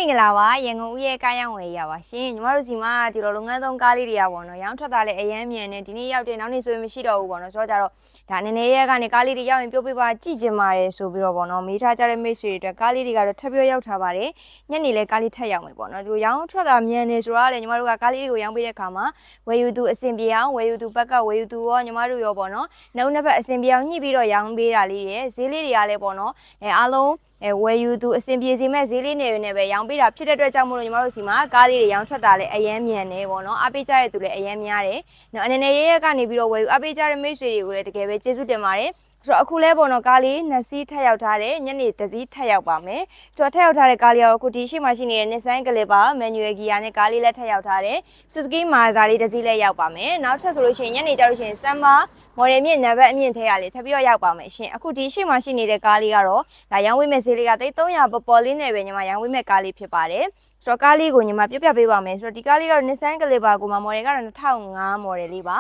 မင်္ဂလာပါရန်ကုန်ဦးရဲ့ကားရောင်းဝယ်ရပါရှင်ညီမတို့စီမှာဒီလိုလုပ်ငန်းသုံးကားလေးတွေရပါတော့ရောင်းထွက်တာလည်းအရန်မြန်နေဒီနေ့ရောက်တဲ့နောက်နေ့ဆိုရင်မရှိတော့ဘူးပေါ့နော်ဆိုတော့ကြတော့ဒါနည်းနည်းရဲ့ကနေကားလေးတွေရောက်ရင်ပြုတ်ပေးပါကြည့်ကြပါတယ်ဆိုပြီးတော့ပေါ့နော်မေးထားကြတဲ့မိတ်ဆွေတွေအတွက်ကားလေးတွေကတော့ထပ်ပြီးရောက်ထားပါတယ်ညနေလဲကားလေးထပ်ရောက်မယ်ပေါ့နော်ဒီရောင်းထွက်တာမြန်နေဆိုတော့လေညီမတို့ကကားလေးတွေကိုရောင်းပေးတဲ့အခါမှာဝယ်ယူသူအဆင်ပြေအောင်ဝယ်ယူသူဘက်ကဝယ်ယူသူရောညီမတို့ရောပေါ့နော်နောက်နှစ်ဘက်အဆင်ပြေအောင်ညှိပြီးတော့ရောင်းပေးတာလေးတွေဈေးလေးတွေကလည်းပေါ့နော်အားလုံးဝယ်ယူသူအဆင်ပြေစီမဲ့ဈေးလေးနဲ့ပဲရောင်းပေးတာဖြစ်တဲ့အတွက်ကြောင့်မို့လို့ညီမတို့စီမှာကားလေးတွေရောင်းထွက်တာလည်းအရန်မြန်နေပေါ့နော်အပေးကြတဲ့သူလည်းအရန်များတယ်နော်အနေနဲ့ရဲကနေပြီးတော့ဝယ်ယူအပေးကြတဲ့မိတ်ဆွေတွေကိုလည်းတကယ်ပဲကျေးဇူးတင်ပါတယ်ဆိုတော့အခုလဲပေါ့နော်ကားလေး2စီးထပ်ရောက်ထားတယ်ညနေ1စီးထပ်ရောက်ပါမယ်ဆိုတော့ထပ်ရောက်ထားတဲ့ကားလေးကတော့အခုဒီရှိမှရှိနေတဲ့ Nissan Clipper Manual Gear နဲ့ကားလေးလည်းထပ်ရောက်ထားတယ် Suzuki Mazda လေး1စီးလည်းရောက်ပါမယ်နောက်ထပ်ဆိုလို့ရှိရင်ညနေကျလို့ရှိရင် Summer Model မြင့်နံပါတ်အမြင့်ထဲကလေးထပ်ပြီးတော့ရောက်ပါမယ်ရှင်အခုဒီရှိမှရှိနေတဲ့ကားလေးကတော့ဒါရောင်းဝေးမဲ့ဈေးလေးက300ပေါ်ပေါ်လေးနဲ့ပဲညီမရောင်းဝေးမဲ့ကားလေးဖြစ်ပါတယ်ဆိုတော့ကားလေးကိုညီမပြပြပေးပါမယ်ဆိုတော့ဒီကားလေးကတော့ Nissan Clipper ကိုမှ model ကတော့2005 model လေးပ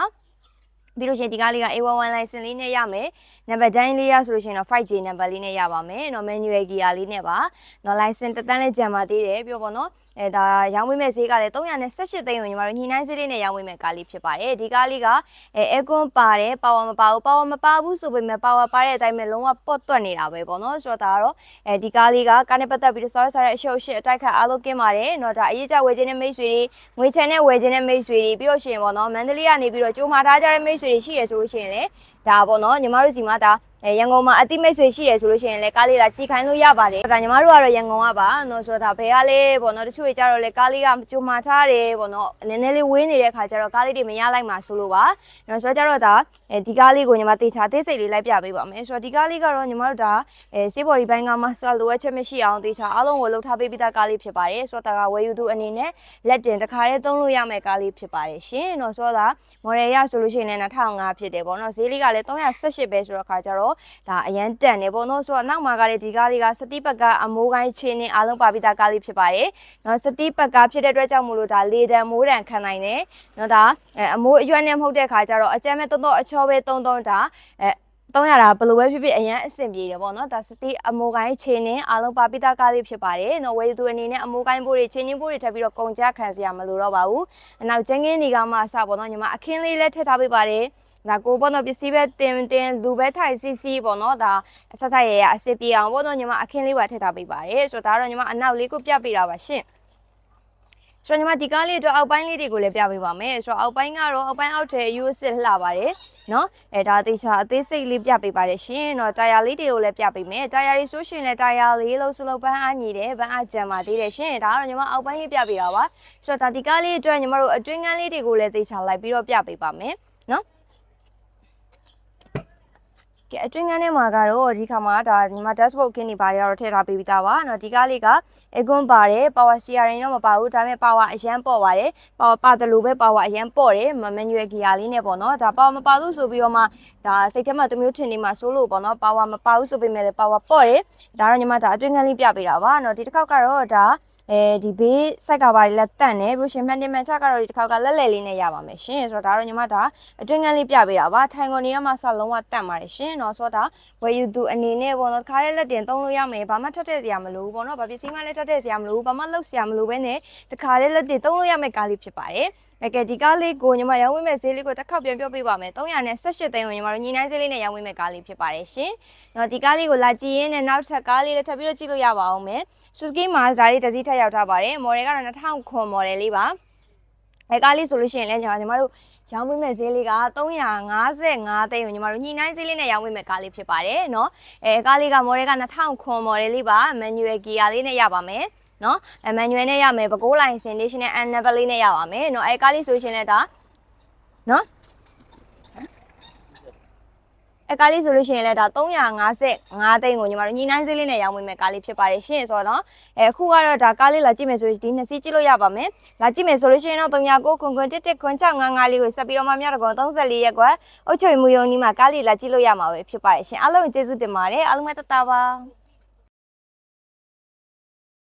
ါပြီးလို့ရှိရင်ဒီကားလေးက A11 license လေးနဲ့ရမယ်နံပါတ်တိုင်းလေးရဆိုလို့ရှိရင်တော့ 5J နံပါတ်လေးနဲ့ရပါမယ်เนาะ manual gear လေးနဲ့ပါเนาะ license တန်းလေးကြံပါသေးတယ်ပြောပေါ့เนาะဒါရောင်းဝေးမဲ့ဈေးကလည်း318သိန်းကိုညီမတို့ညှိနှိုင်းဈေးလေးနဲ့ရောင်းဝေးမဲ့ကားလေးဖြစ်ပါတယ်ဒီကားလေးကaircon ပါတယ် power မပါဘူး power မပါဘူးဆိုပေမဲ့ power ပါတဲ့အတိုင်းပဲလုံးဝပေါ့တွက်နေတာပဲပေါ့နော်ဆိုတော့ဒါကတော့ဒီကားလေးကကားနဲ့ပတ်သက်ပြီးတော့ဆောက်ရတဲ့အရှုပ်ရှစ်အတိုက်ခတ်အားလုံးကင်းပါတယ်เนาะဒါအရေးကြဝယ်ခြင်းနဲ့မိတ်ဆွေတွေငွေချမ်းနဲ့ဝယ်ခြင်းနဲ့မိတ်ဆွေတွေပြီးတော့ရှင်ပေါ့နော်မန္တလေးကနေပြီးတော့ကြိုးမှာထားကြတဲ့မိတ်ဆွေတွေရှိရဆိုလို့ရှိရင်လေဒါပေါ့နော်ညီမတို့စီမှာဒါရန်ကုန်မှာအတိမိတ်ဆွေရှိရဆိုလို့ရှိရင်လည်းကားလေးလာကြည့်ခိုင်းလို့ရပါတယ်ဒါညီမတို့ကတော့ရန်ကုန်ကပါเนาะဆိုတော့ဒါဘယ်ကလဲပေါ့နော်တချို့ကြတော့လေကားလေးကကြိုမှာထားတယ်ပေါ့နော်နည်းနည်းလေးဝေးနေတဲ့ခါကျတော့ကားလေးတွေမရလိုက်မှာဆိုလို့ပါเนาะဆိုတော့ကြတော့ဒါဒီကားလေးကိုညီမတေချာသေးစိတ်လေးလိုက်ပြပေးပါမယ်ဆိုတော့ဒီကားလေးကတော့ညီမတို့ဒါစေးဘော်ဒီဘိုင်းကမှဆက်လိုအပ်ချက်မရှိအောင်တေချာအားလုံးကိုလှုပ်ထားပေးပြီးသားကားလေးဖြစ်ပါတယ်ဆိုတော့ဒါကဝယ်ယူသူအနေနဲ့လက်တင်တစ်ခါလေးသုံးလို့ရမယ့်ကားလေးဖြစ်ပါတယ်ရှင်เนาะဆိုတော့ဒါ model ရဆိုလို့ရှိရင်လည်း2005ဖြစ်တယ်ပေါ့နော်ဈေးလေးကလည်း318ပဲဆိုတော့ခါကျတော့ဒါအရန်တန်နေပေါ့နော်ဆိုတော့နောက်မှာကလည်းဒီကားလေးကစတိပတ်ကအမိုးကိုင်းချင်းနဲ့အားလုံးပါပြီးသားကားလေးဖြစ်ပါတယ်နော်စတိပတ်ကဖြစ်တဲ့အတွက်ကြောင့်မို့လို့ဒါလေတံမိုးတံခံနိုင်တယ်နော်ဒါအမိုးအရွက်နဲ့မဟုတ်တဲ့ခါကျတော့အကြမ်းမဲ့တော့အချောပဲတုံးဒါ300တာဘယ်လိုပဲဖြစ်ဖြစ်အရန်အဆင်ပြေတယ်ပေါ့နော်ဒါစတိအမိုးကိုင်းချင်းနဲ့အားလုံးပါပိတာကားလေးဖြစ်ပါတယ်နော်ဝယ်သူအနေနဲ့အမိုးကိုင်းဘိုးတွေချင်းချင်းဘိုးတွေထပ်ပြီးတော့ကုန်ကြခံစရာမလိုတော့ပါဘူးအနောက်ကျန်းကင်းတွေကမှအစပေါ့နော်ညီမအခင်းလေးလည်းထည့်ထားပေးပါတယ်ဒါကိုပေါ့နော်ပစ္စည်းပဲတင်လူပဲထိုင်စီပေါ့နော်ဒါအဆက်ဆက်ရအစစ်ပြေအောင်ပေါ့နော်ညီမအခင်းလေးပါထည့်ထားပေးပါတယ်ဆိုတော့ဒါတော့ညီမအနောက်လေးကိုပြပေးတာပါရှင့်ဆိုတော့ညီမဒီကားလေးအတွက်အောက်ပိုင်းလေးတွေကိုလည်းပြပေးပါမယ်ဆိုတော့အောက်ပိုင်းကတော့အောက်ပိုင်းအောက်ထဲရိုးစစ်လှပါတယ်နော်ဒါတေချာအသေးစိတ်လေးပြပေးပါတယ်ရှင်เนาะတာယာလေးတွေကိုလည်းပြပေးမယ်တာယာလေးဆိုရှင်လည်းတာယာလေးလုံးစလုံးပန်းအားညီတယ်ပန်းအားကြံပါသေးတယ်ရှင်ဒါကတော့ညီမအောက်ပိုင်းလေးပြပေးတာပါဆိုတော့ဒါဒီကားလေးအတွက်ညီမတို့အတွင်းကန်းလေးတွေကိုလည်းတေချာလိုက်ပြီးတော့ပြပေးပါမယ်နော်ကဲအတွင်းကန်းထဲမှာကတော့ဒီခါမှာဒါညီမ dashboard ခင်းနေပါတယ်တော့ထည့်ထားပေးပြီးသားပါเนาะဒီကားလေးက aircon ပါတယ် power steering တော့မပါဘူးဒါပေမဲ့ power အရန်ပေါ့ပါတယ် power ပါတယ်လို့ပဲ power အရန်ပေါ့တယ် manual gear လေးနဲ့ပေါ့เนาะဒါ power မပါဘူးဆိုပြီးတော့မှဒါစိတ်ထဲမှာတမျိုးထင်နေမှာစိုးလို့ပေါ့เนาะ power မပါဘူးဆိုပေမဲ့လည်း power ပေါ့တယ်ဒါတော့ညီမဒါအတွင်းကန်းလေးပြပေးတာပါเนาะဒီတစ်ခေါက်ကတော့ဒါဒီဘေးစိုက်ကပါလက်တန့်နေပြီးရှင်မှန်တင်မှန်ချကတော့ဒီတစ်ခေါက်ကလက်လဲလေးနဲ့ရပါမယ်ရှင်ဆိုတော့ဒါတော့ညီမဒါအတွင်းကန်းလေးပြပေးတာပါထိုင်ကုန်နေရမှာစလုံးဝတန့်ပါတယ်ရှင်เนาะဆိုတော့ဒါဝယ်ယူသူအနေနဲ့ပေါ့နော်ခါရဲလက်တင်သုံးလို့ရမယ်ဘာမှထပ်ထည့်စရာမလိုဘူးပေါ့နော်ဘာပစ္စည်းမှလည်းထပ်ထည့်စရာမလိုဘူးဘာမှလှုပ်စရာမလိုဘဲနဲ့တခါရဲလက်တင်သုံးလို့ရမယ့်ကားလေးဖြစ်ပါတယ်ကဲဒီကားလေးကိုညီမရောင်းဝေးမဲ့ဈေးလေးကိုတစ်ခေါက်ပြန်ပြောပေးပါမယ်318သိန်းကိုညီမတို့ညီနိုင်ဈေးလေးနဲ့ရောင်းဝေးမဲ့ကားလေးဖြစ်ပါတယ်ရှင်။နော်ဒီကားလေးကိုလာကြည့်ရင်းနဲ့နောက်ထပ်ကားလေးလည်းထပ်ပြီးတော့ကြည့်လို့ရပါအောင်မယ်။ Suzuki Mazda လေးတစ်စီးထပ်ရောက်ထားပါတယ်။ model ကတော့2009 model လေးပါ။ကားလေးဆိုလို့ရှိရင်လည်းညီမတို့ရောင်းဝေးမဲ့ဈေးလေးက355သိန်းကိုညီမတို့ညီနိုင်ဈေးလေးနဲ့ရောင်းဝေးမဲ့ကားလေးဖြစ်ပါတယ်နော်။ကားလေးက model က2009 model လေးပါ manual gear လေးနဲ့ရပါမယ်။နော်manual နဲ့ရမယ်ပဲခူးလိုင်စင် national and number လေးနဲ့ရပါမယ်နော်ကားလေးဆိုရှင်လဲဒါနော်ကားလေးဆိုလို့ရှိရင်လဲဒါ355သိန်းကိုညီမတို့ညီနိုင်ဈေးလေးနဲ့ရောင်းဝေးမဲ့ကားလေးဖြစ်ပါတယ်ရှင်ဆိုတော့အခုကတော့ဒါကားလေးလာကြည့်မယ်ဆိုရင်ဒီ2စီးကြည့်လို့ရပါမယ်လာကြည့်မယ်ဆိုလို့ရှိရင်တော့39ခွန်ခွန်11ခွန်655လေးကိုဆက်ပြီးတော့မှမြောက်တကုံ34ရက်ကွယ်အုတ်ချွေမူယုံဒီမှာကားလေးလာကြည့်လို့ရမှာပဲဖြစ်ပါတယ်ရှင်အားလုံးကျေးဇူးတင်ပါတယ်အားလုံးပဲတတ်တာပါ